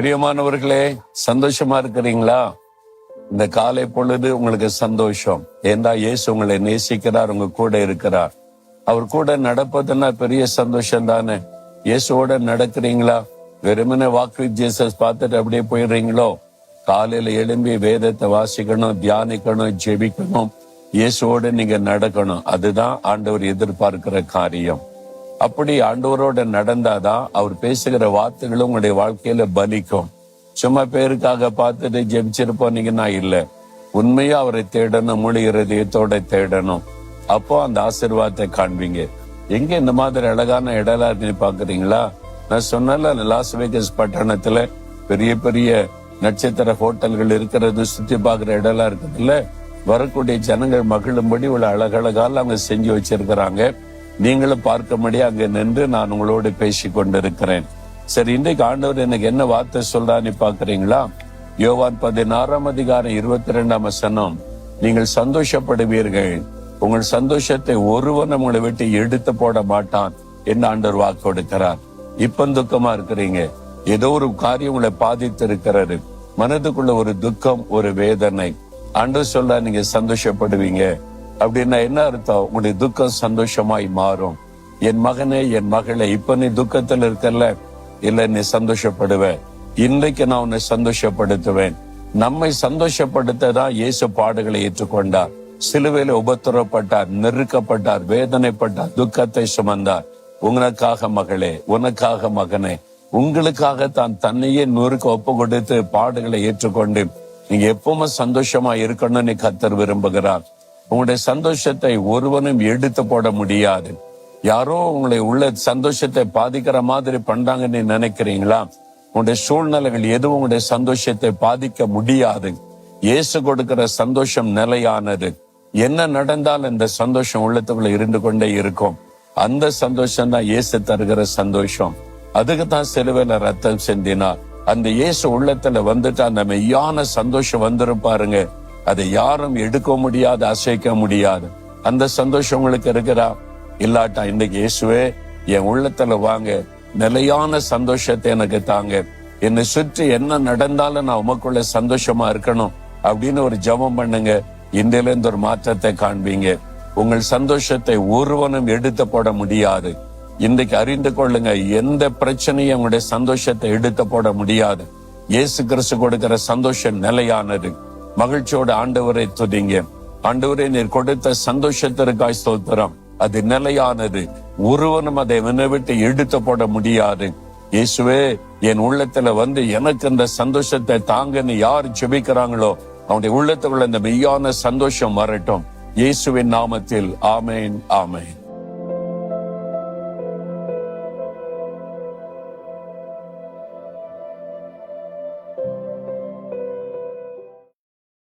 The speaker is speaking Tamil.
பிரியமானவர்களே, சந்தோஷமா இருக்கிறீங்களா? இந்த காலை பொழுது உங்களுக்கு சந்தோஷம். ஏண்டா இயேசு உங்களை நேசிக்கிறார், உங்க கூட இருக்கிறார். அவர் கூட நடப்பதுன்னா பெரிய சந்தோஷம் தானே. இயேசுவோட நடக்கிறீங்களா? வெறுமனே வாக் வித் ஜீசஸ் பார்த்துட்டு அப்படியே போயிடுறீங்களோ? காலையில எழும்பி வேதத்தை வாசிக்கணும், தியானிக்கணும், ஜெபிக்கணும், இயேசுவோட நீங்க நடக்கணும். அதுதான் ஆண்டவர் எதிர்பார்க்கிற காரியம். அப்படி ஆண்டவரோட நடந்தாதான் அவர் பேசுகிற வார்த்தைகளும் உங்களுடைய வாழ்க்கையில பலிக்கும். சும்மா பேருக்காக பார்த்துட்டு ஜெபிச்சிட்டு போனீங்கன்னா இல்ல, உண்மையா அவரை தேடணும், முழு இருதயத்தோட தேடணும். அப்போ அந்த ஆசீர்வாதத்தை காண்பீங்க. எங்க இந்த மாதிரி அழகான இடலா இருக்குன்னு பாக்குறீங்களா? நான் சொன்னல, லாஸ் வேகஸ் பட்டணத்துல பெரிய பெரிய நட்சத்திர ஹோட்டல்கள் இருக்கிறது, சுத்தி பாக்குற இடலா இருக்குதுல்ல. வரக்கூடிய ஜனங்கள் மகிழும்படி உள்ள அழகழகால அவங்க செஞ்சு வச்சிருக்கிறாங்க. நீங்களும் பார்க்கும்படி அங்க நின்று நான் உங்களோடு பேசி கொண்டிருக்கிறேன். சரி, இன்றைக்கு ஆண்டவர் எனக்கு என்ன வார்த்தை சொல்றான்னு பாக்குறீங்களா? யோவான் 16:22 நீங்கள் சந்தோஷப்படுவீர்கள், உங்கள் சந்தோஷத்தை ஒருவன் உங்களை விட்டு எடுத்து போட மாட்டான் என்று ஆண்டவர் வாக்கு கொடுக்கிறார். இப்ப துக்கமா இருக்கிறீங்க, ஏதோ ஒரு காரியம் உங்களை பாதித்து இருக்கிறது, மனதுக்குள்ள ஒரு துக்கம், ஒரு வேதனை. ஆண்டவர் சொல்ற நீங்க சந்தோஷப்படுவீங்க அப்படின்னா என்ன அர்த்தம்? உங்களுடைய துக்கம் சந்தோஷமாய் மாறும். என் மகனே, என் மகளே, இப்ப நீ துக்கத்துல இருக்கல, இல்ல நீ சந்தோஷப்படுவ. இன்றைக்கு நான் உன்னை சந்தோஷப்படுத்துவேன். நம்மை சந்தோஷப்படுத்ததான் இயேசு பாடுகளை ஏற்றுக்கொண்டார். சிலுவையில உபத்திரப்பட்டார், நெருக்கப்பட்டார், வேதனைப்பட்டார், துக்கத்தை சுமந்தார். உங்களுக்காக மகளே, உனக்காக மகனே, உங்களுக்காக தான் தன்னையே நூறுக்கு ஒப்பு கொடுத்து பாடுகளை ஏற்றுக்கொண்டு நீங்க எப்பவுமே சந்தோஷமா இருக்கணும்னு கர்த்தர் விரும்புகிறார். உங்களுடைய சந்தோஷத்தை ஒருவனும் எடுத்து போட முடியாது. யாரோ உங்களை உள்ள சந்தோஷத்தை பாதிக்கிற மாதிரி பண்றாங்கன்னு நினைக்கிறீங்களா? உங்களுடைய சூழ்நிலைகள் எதுவும் உங்களுடைய சந்தோஷத்தை பாதிக்க முடியாது. இயேசு கொடுக்கிற சந்தோஷம் நிலையானது. என்ன நடந்தால் இந்த சந்தோஷம் உள்ளத்துக்குள்ள இருந்து கொண்டே இருக்கும். அந்த சந்தோஷம் தான் இயேசு தருகிற சந்தோஷம். அதுக்குதான் சிலுவையில ரத்தம் சிந்தினார். அந்த இயேசு உள்ளத்துல வந்துட்டு அந்த மெய்யான சந்தோஷம் வந்துரும் பாருங்க. அதை யாரும் எடுக்க முடியாது, அசைக்க முடியாது. அந்த சந்தோஷம் உங்களுக்கு இருக்கிறா? இல்லாட்டா இன்னைக்கு இயேசுவே என் உள்ளத்துல வாங்க, நிலையான சந்தோஷத்தை எனக்கு தாங்க, என்னை சுற்றி என்ன நடந்தாலும் நான் உமக்குள்ள சந்தோஷமா இருக்கணும் அப்படின்னு ஒரு ஜெபம் பண்ணுங்க. இன்றையில இருந்து ஒரு மாற்றத்தை காண்பீங்க. உங்கள் சந்தோஷத்தை ஒருவனும் எடுத்து போட முடியாது. இன்றைக்கு அறிந்து கொள்ளுங்க, எந்த பிரச்சனையும் உங்களுடைய சந்தோஷத்தை எடுத்து போட முடியாது. இயேசு கிறிஸ்து கொடுக்கிற சந்தோஷம் நிலையானது. மகிழ்ச்சியோட ஆண்டவரை துதிங்க. ஆண்டவரே, நீர் கொடுத்த சந்தோஷத்திற்காய் ஸ்தோத்திரம். அது நிலையானது. ஒருவனும் அதை விட்டு எடுத்து போட முடியாது. இயேசுவே, என் உள்ளத்துல வந்து எனக்கு இந்த சந்தோஷத்தை தாங்கன்னு யார் ஜெபிக்கிறாங்களோ அவனுடைய உள்ளத்துக்குள்ள இந்த மெய்யான சந்தோஷம் வரட்டும். இயேசுவின் நாமத்தில் ஆமேன், ஆமேன்.